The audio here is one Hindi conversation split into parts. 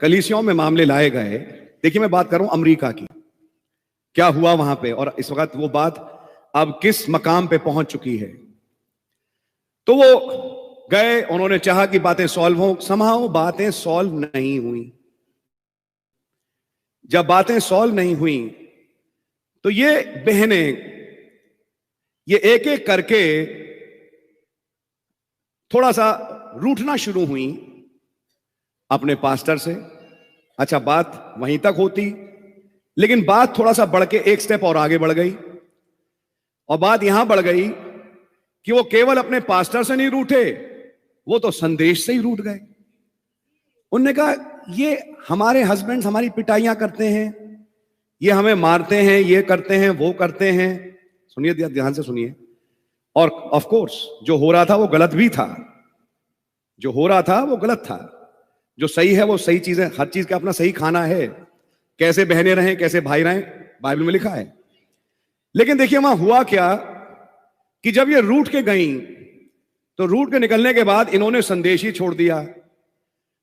कलीसियाओं में मामले लाए गए, देखिए मैं बात कर रहा हूं अमेरिका की, क्या हुआ वहां पे और इस वक्त वो बात अब किस मकाम पे पहुंच चुकी है। तो वो गए, उन्होंने चाहा कि बातें सॉल्व हो, समहाउ बातें सॉल्व नहीं हुई। जब बातें सॉल्व नहीं हुई तो ये बहनें ये एक एक करके थोड़ा सा रूठना शुरू हुई अपने पास्टर से। अच्छा, बात वहीं तक होती, लेकिन बात थोड़ा सा बढ़ के एक स्टेप और आगे बढ़ गई और बात यहां बढ़ गई कि वो केवल अपने पास्टर से नहीं रूठे, वो तो संदेश से ही रूठ गए। उन्होंने कहा ये हमारे हस्बैंड हमारी पिटाइयां करते हैं, ये हमें मारते हैं, ये करते हैं, वो करते हैं। सुनिए, ध्यान से सुनिए। और ऑफ कोर्स जो हो रहा था वो गलत भी था, जो हो रहा था वो गलत था, जो सही है वो सही चीज है। हर चीज का अपना सही खाना है, कैसे बहने रहें कैसे भाई रहें बाइबल में लिखा है। लेकिन देखिए वहां हुआ क्या कि जब ये रूठ के गई तो रूठ के निकलने के बाद इन्होंने संदेश ही छोड़ दिया।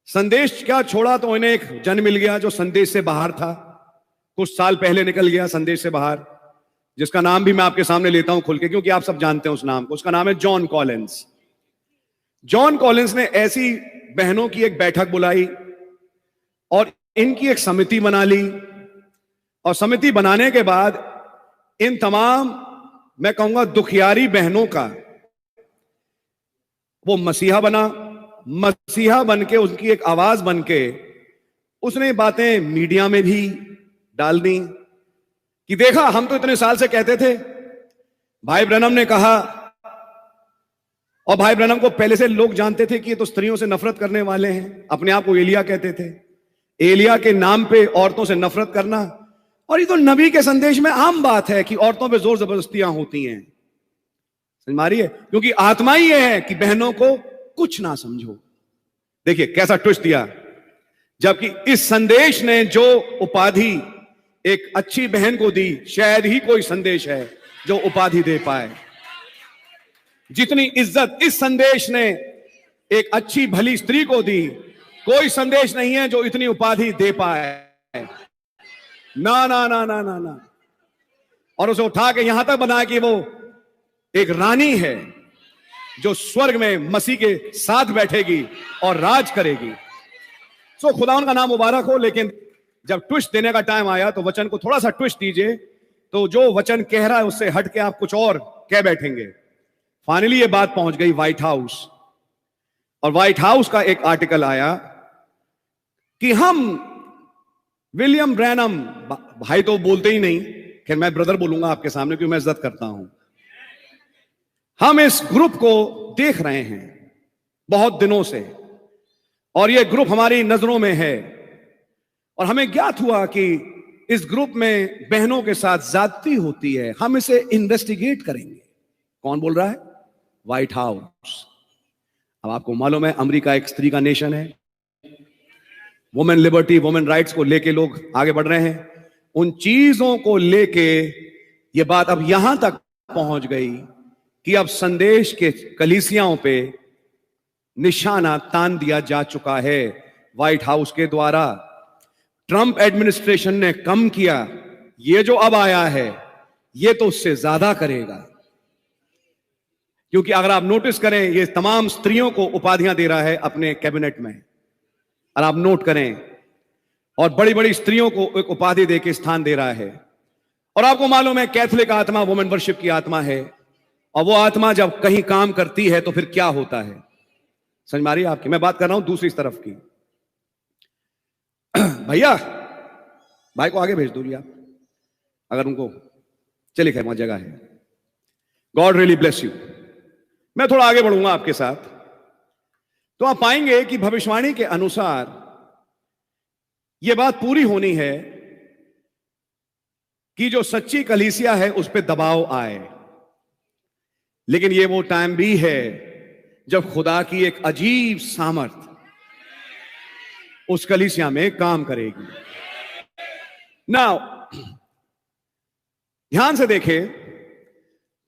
संदेश क्या छोड़ा, तो इन्हें एक जन मिल गया जो संदेश से बाहर था, कुछ साल पहले निकल गया संदेश से बाहर, जिसका नाम भी मैं आपके सामने लेता हूं खुल के, क्योंकि आप सब जानते हैं उस नाम को। उसका नाम है जॉन कॉलिंस। जॉन कॉलिंस ने ऐसी बहनों की एक बैठक बुलाई और इनकी एक समिति बना ली, और समिति बनाने के बाद इन तमाम, मैं कहूंगा दुखियारी बहनों का वो मसीहा बना। मसीहा बन के, उनकी एक आवाज बन के उसने बातें मीडिया में भी डाल दी कि देखा हम तो इतने साल से कहते थे, भाई ब्रैनम ने कहा, और भाई ब्रैनम को पहले से लोग जानते थे कि ये तो स्त्रियों से नफरत करने वाले हैं, अपने आप को एलिया कहते थे, एलिया के नाम पे औरतों से नफरत करना। और ये तो नबी के संदेश में आम बात है कि औरतों पे जोर जबरदस्तियां होती हैं, समझ मारी है, क्योंकि आत्मा ही यह है कि बहनों को कुछ ना समझो। देखिए कैसा ट्विस्ट दिया, जबकि इस संदेश ने जो उपाधि एक अच्छी बहन को दी, शायद ही कोई संदेश है जो उपाधि दे पाए। जितनी इज्जत इस संदेश ने एक अच्छी भली स्त्री को दी, कोई संदेश नहीं है जो इतनी उपाधि दे पाए। ना ना ना ना ना ना। और उसे उठा के यहां तक बनाया कि वो एक रानी है जो स्वर्ग में मसीह के साथ बैठेगी और राज करेगी। सो खुदा उनका नाम मुबारक हो। लेकिन जब ट्विस्ट देने का टाइम आया तो वचन को थोड़ा सा ट्विस्ट दीजिए, तो जो वचन कह रहा है उससे हट के आप कुछ और कह बैठेंगे। फाइनली ये बात पहुंच गई व्हाइट हाउस, और व्हाइट हाउस का एक आर्टिकल आया कि हम विलियम ब्रैनम, भाई तो बोलते ही नहीं, खैर मैं ब्रदर बोलूंगा आपके सामने क्योंकि मैं इज्जत करता हूं, हम इस ग्रुप को देख रहे हैं बहुत दिनों से, और ये ग्रुप हमारी नजरों में है, और हमें ज्ञात हुआ कि इस ग्रुप में बहनों के साथ ज्यादती होती है, हम इसे इन्वेस्टिगेट करेंगे। कौन बोल रहा है? White house. अब आपको मालूम है अमेरिका एक स्त्री का नेशन है, वुमेन लिबर्टी, वुमेन राइट्स को लेके लोग आगे बढ़ रहे हैं। उन चीजों को लेके ये बात अब यहां तक पहुंच गई कि अब संदेश के कलीसियाओं पे निशाना तान दिया जा चुका है व्हाइट हाउस के द्वारा। ट्रंप एडमिनिस्ट्रेशन ने कम किया, ये जो अब आया है ये तो उससे ज्यादा करेगा, क्योंकि अगर आप नोटिस करें ये तमाम स्त्रियों को उपाधियां दे रहा है अपने कैबिनेट में, और आप नोट करें, और बड़ी बड़ी स्त्रियों को एक उपाधि देके स्थान दे रहा है। और आपको मालूम है कैथोलिक आत्मा वुमेन वर्शिप की आत्मा है, और वो आत्मा जब कहीं काम करती है तो फिर क्या होता है, समझ मारिए आपकी। मैं बात कर रहा हूं दूसरी तरफ की। भैया, भाई को आगे भेज दूंगी आप, अगर उनको, चलिए खैर वहां जगह है। God really bless you. मैं थोड़ा आगे बढ़ूंगा आपके साथ, तो आप पाएंगे कि भविष्यवाणी के अनुसार यह बात पूरी होनी है कि जो सच्ची कलीसिया है उस पर दबाव आए। लेकिन यह वो टाइम भी है जब खुदा की एक अजीब सामर्थ उस कलीसिया में काम करेगी। नाउ ध्यान से देखें,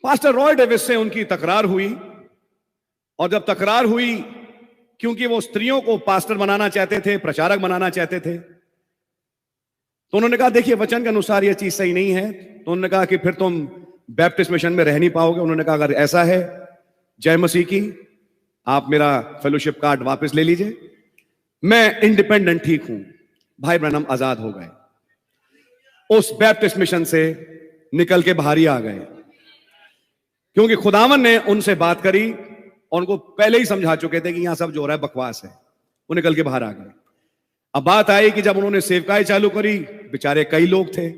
पास्टर रॉय डेविस से उनकी तकरार हुई, और जब तकरार हुई क्योंकि वो स्त्रियों को पास्टर बनाना चाहते थे, प्रचारक बनाना चाहते थे। तो उन्होंने कहा देखिए वचन के अनुसार यह चीज सही नहीं है। तो उन्होंने कहा कि फिर तुम बैप्टिस्ट मिशन में रह नहीं पाओगे। उन्होंने कहा अगर ऐसा है, जय मसीह की, आप मेरा फेलोशिप कार्ड वापस ले लीजिए, मैं इंडिपेंडेंट ठीक हूं। भाई ब्रैनम आजाद हो गए, उस बैप्टिस्ट मिशन से निकल के बाहर ही आ गए, क्योंकि खुदावन ने उनसे बात करी और उनको पहले ही समझा चुके थे कि यहां सब जो हो रहा है बकवास है। वो निकल के बाहर आ गए। अब बात आई कि जब उन्होंने सेवकाई चालू करी, बेचारे कई लोग थे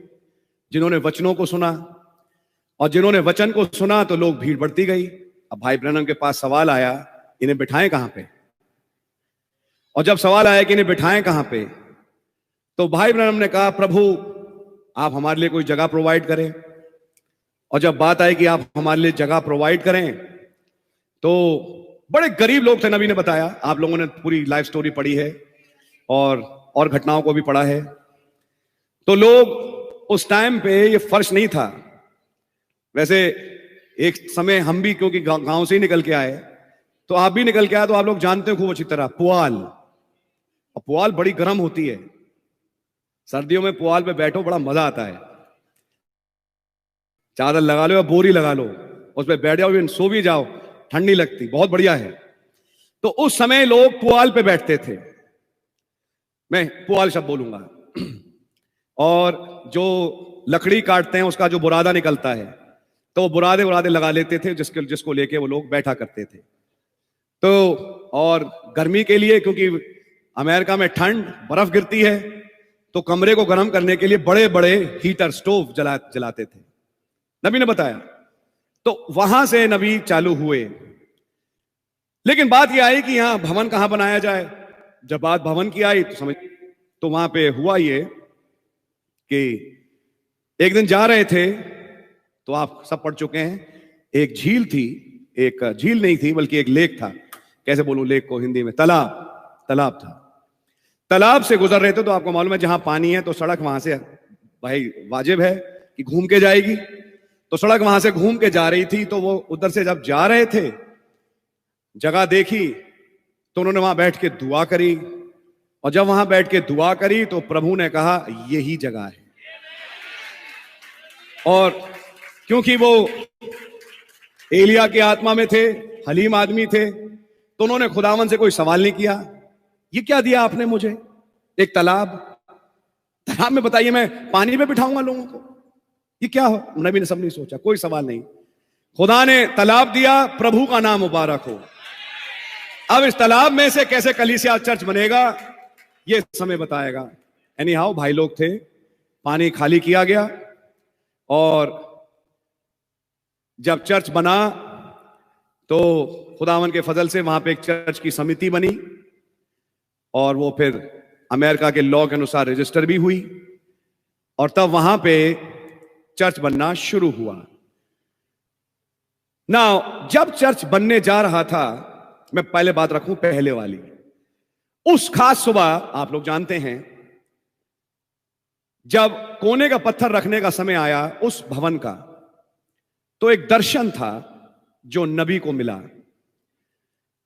जिन्होंने वचनों को सुना, और जिन्होंने वचन को सुना तो लोग भीड़ बढ़ती गई। अब भाई ब्रैनम के पास सवाल आया, इन्हें बिठाएं कहां पे? और जब सवाल आया कि इन्हें बिठाएं कहां पे, तो भाई ब्रैनम ने कहा प्रभु आप हमारे लिए कोई जगह प्रोवाइड करें। और जब बात आई कि आप हमारे लिए जगह प्रोवाइड करें, तो बड़े गरीब लोग थे। नबी ने बताया, आप लोगों ने पूरी लाइफ स्टोरी पढ़ी है और घटनाओं को भी पढ़ा है। तो लोग उस टाइम पे ये फर्श नहीं था। वैसे एक समय हम भी क्योंकि गांव से ही निकल के आए, तो आप भी निकल के आए, तो आप लोग जानते हो खूब अच्छी तरह पुआल। और पुआल बड़ी गर्म होती है। सर्दियों में पुआल पे बैठो, बड़ा मजा आता है। चादर लगा लो या बोरी लगा लो, उस पर बैठ जाओ, सो भी जाओ, ठंड नहीं लगती, बहुत बढ़िया है। तो उस समय लोग पुआल पे बैठते थे, मैं पुआल शब्द बोलूंगा। और जो लकड़ी काटते हैं उसका जो बुरादा निकलता है, तो वो बुरादे लगा लेते थे, जिसको लेके वो लोग बैठा करते थे। तो और गर्मी के लिए, क्योंकि अमेरिका में ठंड, बर्फ गिरती है, तो कमरे को गर्म करने के लिए बड़े बड़े हीटर, स्टोव जलाते थे। नबी ने बताया। तो वहां से नबी चालू हुए। लेकिन बात यह आई कि यहां भवन कहां बनाया जाए। जब बात भवन की आई तो वहां पे हुआ ये कि एक दिन जा रहे थे, तो आप सब पढ़ चुके हैं, एक झील थी, एक झील नहीं थी बल्कि एक लेक था। कैसे बोलूं लेक को हिंदी में? तालाब था। तालाब से गुजर रहे थे, तो आपको मालूम है जहां पानी है तो सड़क वहां से भाई वाजिब है कि घूम के जाएगी। तो सड़क वहां से घूम के जा रही थी। तो वो उधर से जब जा रहे थे, जगह देखी, तो उन्होंने वहां बैठ के दुआ करी। और जब वहां बैठ के दुआ करी तो प्रभु ने कहा यही जगह है। और क्योंकि वो एलिया की आत्मा में थे, हलीम आदमी थे, तो उन्होंने खुदावन से कोई सवाल नहीं किया। ये क्या दिया आपने मुझे? एक तालाब में बताइए मैं पानी में बिठाऊंगा लोगों को? ये क्या हो? नबी ने सब नहीं सोचा, कोई सवाल नहीं। खुदा ने तालाब दिया, प्रभु का नाम मुबारक हो। अब इस तालाब में से कैसे कलीसिया चर्च बनेगा, ये समय बताएगा। एनी हाउ भाई लोग थे, पानी खाली किया गया, और जब चर्च बना तो खुदावन के फजल से वहां पे एक चर्च की समिति बनी, और वो फिर अमेरिका के लॉ के अनुसार रजिस्टर भी हुई, और तब वहां पे चर्च बनना शुरू हुआ। ना जब चर्च बनने जा रहा था, मैं पहले बात रखूं पहले वाली, उस खास सुबह आप लोग जानते हैं, जब कोने का पत्थर रखने का समय आया उस भवन का, तो एक दर्शन था जो नबी को मिला।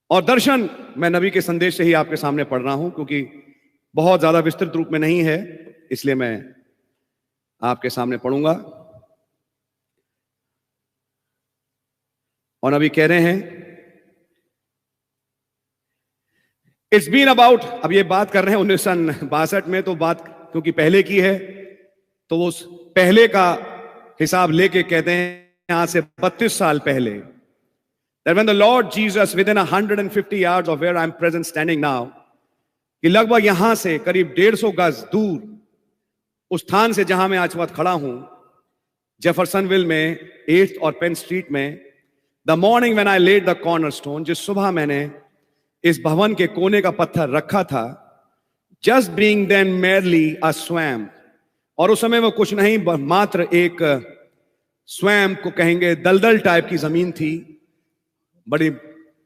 और दर्शन मैं नबी के संदेश से ही आपके सामने पढ़ रहा हूं, क्योंकि बहुत ज्यादा विस्तृत रूप में नहीं है, इसलिए मैं आपके सामने पढ़ूंगा। और नबी कह रहे हैं, इट्स बीन अबाउट, अब ये बात कर रहे हैं 1962 में, तो बात क्योंकि पहले की है, तो वो उस पहले का हिसाब लेके कहते हैं आज से 32 साल पहले, that when the Lord Jesus within 150 yards of where I'm present standing now, कि लगभग यहां से करीब 150 गज दूर, उस स्थान से जहां मैं आज वक्त खड़ा हूं, जेफरसनविल में 8th और पेन स्ट्रीट में, the morning when I laid the cornerstone, जिस सुबह मैंने इस भवन के कोने का पत्थर रखा था, जस्ट बीइंग देन मेरली अ स्वैम, और उस समय वो कुछ नहीं, मात्र एक स्वैम को कहेंगे, दलदल टाइप की जमीन थी, बड़ी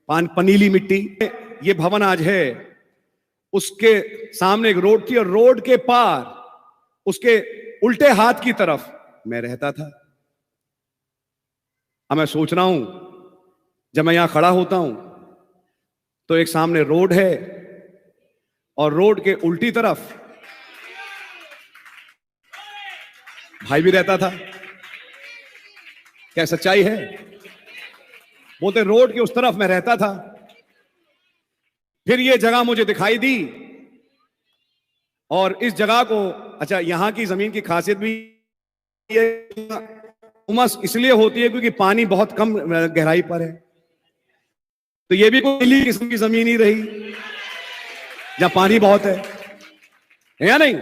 पनीली मिट्टी। ये भवन आज है, उसके सामने एक रोड थी, और रोड के पार उसके उल्टे हाथ की तरफ मैं रहता था। अब मैं सोच रहा हूं, जब मैं यहां खड़ा होता हूं, तो एक सामने रोड है और रोड के उल्टी तरफ भाई भी रहता था। क्या सच्चाई है? बोलते रोड के उस तरफ मैं रहता था। फिर ये जगह मुझे दिखाई दी और इस जगह को, अच्छा यहां की जमीन की खासियत भी ये उमस इसलिए होती है क्योंकि पानी बहुत कम गहराई पर है। तो ये भी कोई नीली किस्म की जमीन ही रही जहां पानी बहुत है या नहीं।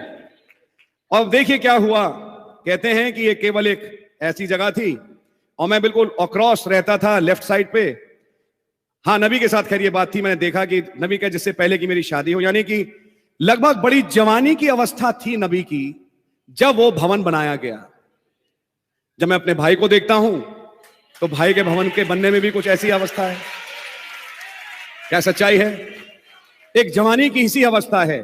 और देखिए क्या हुआ, कहते हैं कि ये केवल एक ऐसी जगह थी और मैं बिल्कुल अक्रॉस रहता था लेफ्ट साइड पे। हाँ, नबी के साथ खैर ये बात थी, मैंने देखा कि नबी का जिससे पहले कि मेरी शादी हो, यानी कि लगभग बड़ी जवानी की अवस्था थी नबी की जब वो भवन बनाया गया। जब मैं अपने भाई को देखता हूं तो भाई के भवन के बनने में भी कुछ ऐसी अवस्था है। क्या सच्चाई है? एक जवानी की इसी अवस्था है।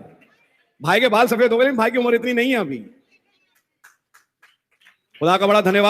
भाई के बाल सफेद हो गए, भाई की उम्र इतनी नहीं है अभी। खुदा का बड़ा धन्यवाद।